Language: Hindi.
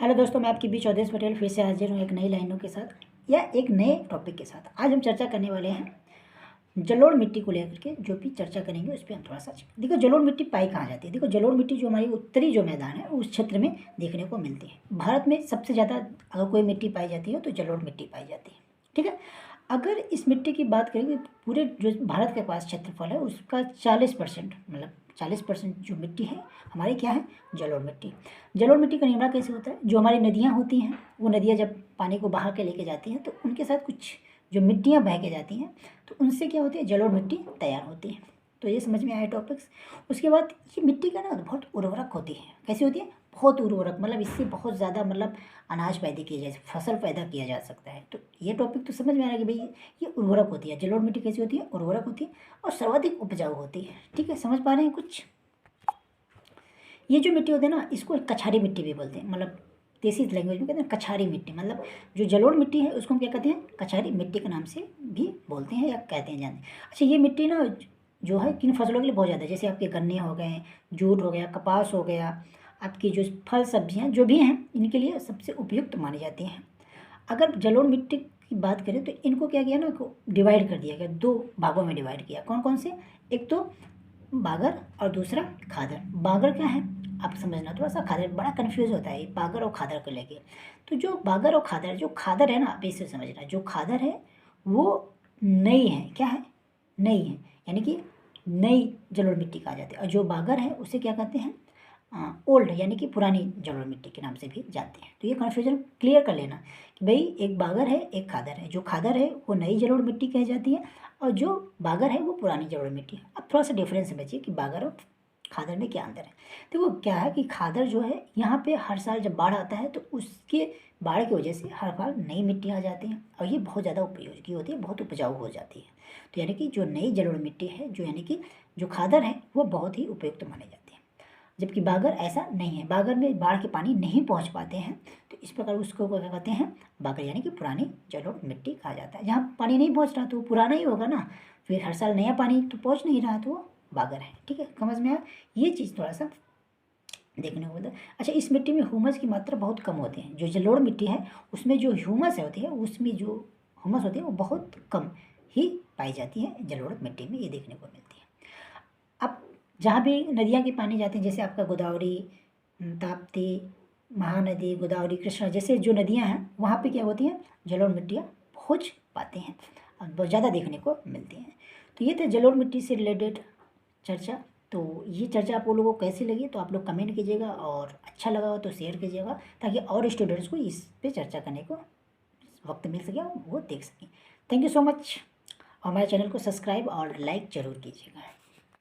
हेलो दोस्तों, मैं आपके बीच अवधेश पटेल फिर से हाजिर हूँ एक नई लाइनों के साथ या एक नए टॉपिक के साथ। आज हम चर्चा करने वाले हैं जलोढ़ मिट्टी को लेकर के। जो भी चर्चा करेंगे उस पर हम थोड़ा सा देखो, जलोढ़ मिट्टी पाई कहाँ जाती है। देखो, जलोढ़ मिट्टी जो हमारी उत्तरी जो मैदान है उस क्षेत्र में देखने को मिलती है। भारत में सबसे ज़्यादा अगर कोई मिट्टी पाई जाती है तो जलोढ़ मिट्टी पाई जाती है। ठीक है, अगर इस मिट्टी की बात करेंगे, पूरे जो भारत के पास क्षेत्रफल है उसका 40% मतलब 40% जो मिट्टी है हमारी क्या है, जलोढ़ मिट्टी। जलोढ़ मिट्टी का निर्माण कैसे होता है? जो हमारी नदियाँ होती हैं, वो नदियाँ जब पानी को बहा के लेके जाती हैं तो उनके साथ कुछ जो मिट्टियाँ बह के जाती हैं तो उनसे क्या होती है, जलोढ़ मिट्टी तैयार होती है। तो ये समझ में आया टॉपिक्स। उसके बाद ये मिट्टी का ना बहुत उर्वरक होती है। कैसी होती है? बहुत उर्वरक, मतलब इससे बहुत ज़्यादा मतलब अनाज पैदा किया जा, फसल पैदा किया जा सकता है। तो ये टॉपिक तो समझ में आ रहा है कि भाई ये उर्वरक होती है। जलोढ़ मिट्टी कैसी होती है? उर्वरक होती है और सर्वाधिक उपजाऊ होती है। ठीक है, समझ पा रहे हैं कुछ? ये जो मिट्टी होती है ना, इसको कछारी मिट्टी भी बोलते हैं। मतलब देसी लैंग्वेज में कहते हैं कछारी मिट्टी। मतलब जो जलोढ़ मिट्टी है उसको हम क्या कहते हैं, कछारी मिट्टी के नाम से भी बोलते हैं या कहते हैं, जानते हैं। अच्छा, ये मिट्टी ना जो है किन फसलों के लिए बहुत ज़्यादा है, जैसे आपके गन्ने हो गए, जूट हो गया, कपास हो गया, आपकी जो फल सब्जियाँ जो भी हैं इनके लिए सबसे उपयुक्त मानी जाती हैं। अगर जलोढ़ मिट्टी की बात करें तो इनको क्या किया ना, डिवाइड कर दिया गया, दो भागों में डिवाइड किया। कौन कौन से? एक तो बागर और दूसरा खादर। बागर क्या है आप समझना, थोड़ा सा खादर बड़ा कन्फ्यूज होता है बागर और खादर को लेके। तो जो बागर और खादर, जो खादर है ना, आप इसे समझना, जो खादर है वो नई है। क्या है? नई है, यानी कि नई जलोढ़ मिट्टी कहा जाती है। और जो बागर है उसे क्या कहते हैं, ओल्ड, यानी कि पुरानी जलोढ़ मिट्टी के नाम से भी जानते हैं। तो ये कन्फ्यूजन क्लियर कर लेना कि भाई एक बागर है एक खादर है। जो खादर है वो नई जलोढ़ मिट्टी कही जाती है और जो बागर है वो पुरानी जलोढ़ मिट्टी है। अब थोड़ा सा डिफरेंस समझिए कि बागर और खादर में क्या अंतर है। देखो क्या है कि खादर जो है यहाँ पे हर साल जब बाढ़ आता है तो उसके बाढ़ की वजह से हर बार नई मिट्टी आ जाती है और ये बहुत ज़्यादा उपयोगी होती है, बहुत उपजाऊ हो जाती है। तो यानी कि जो नई जलोढ़ मिट्टी है, जो यानी कि जो खादर है, वो बहुत ही उपयुक्त मानी जाती है। जबकि बागर ऐसा नहीं है, बागर में बाढ़ के पानी नहीं पहुंच पाते हैं। तो इस प्रकार उसको क्या कहते हैं, बागर, यानी कि पुरानी जलोढ़ मिट्टी कहा जाता है। जहाँ पानी नहीं पहुंच रहा तो वो पुराना ही होगा ना, फिर हर साल नया पानी तो पहुंच नहीं रहा तो वो बागर है। ठीक है, समझ में आया? ये चीज़ थोड़ा सा देखने को मिलता है। अच्छा, इस मिट्टी में ह्यूमस की मात्रा बहुत कम होती है। जो जलोढ़ मिट्टी है उसमें जो ह्यूमस होती है, उसमें जो ह्यूमस होती है वो बहुत कम ही पाई जाती है जलोढ़ मिट्टी में, ये देखने को मिलती है। अब जहाँ भी नदियाँ के पानी जाते हैं, जैसे आपका गोदावरी, ताप्ती, महानदी, गोदावरी, कृष्णा जैसे जो नदियाँ हैं वहाँ पे क्या होती हैं, जलोढ़ मिट्टियाँ पहुँच पाते हैं और बहुत ज़्यादा देखने को मिलती हैं। तो ये थे जलोढ़ मिट्टी से रिलेटेड चर्चा। तो ये चर्चा आप लोगों को कैसी लगी तो आप लोग कमेंट कीजिएगा, और अच्छा लगा हो तो शेयर कीजिएगा ताकि और स्टूडेंट्स को इस पे चर्चा करने को वक्त मिल सके और वो देख सकें। Thank you so much. हमारे चैनल को सब्सक्राइब और लाइक ज़रूर कीजिएगा।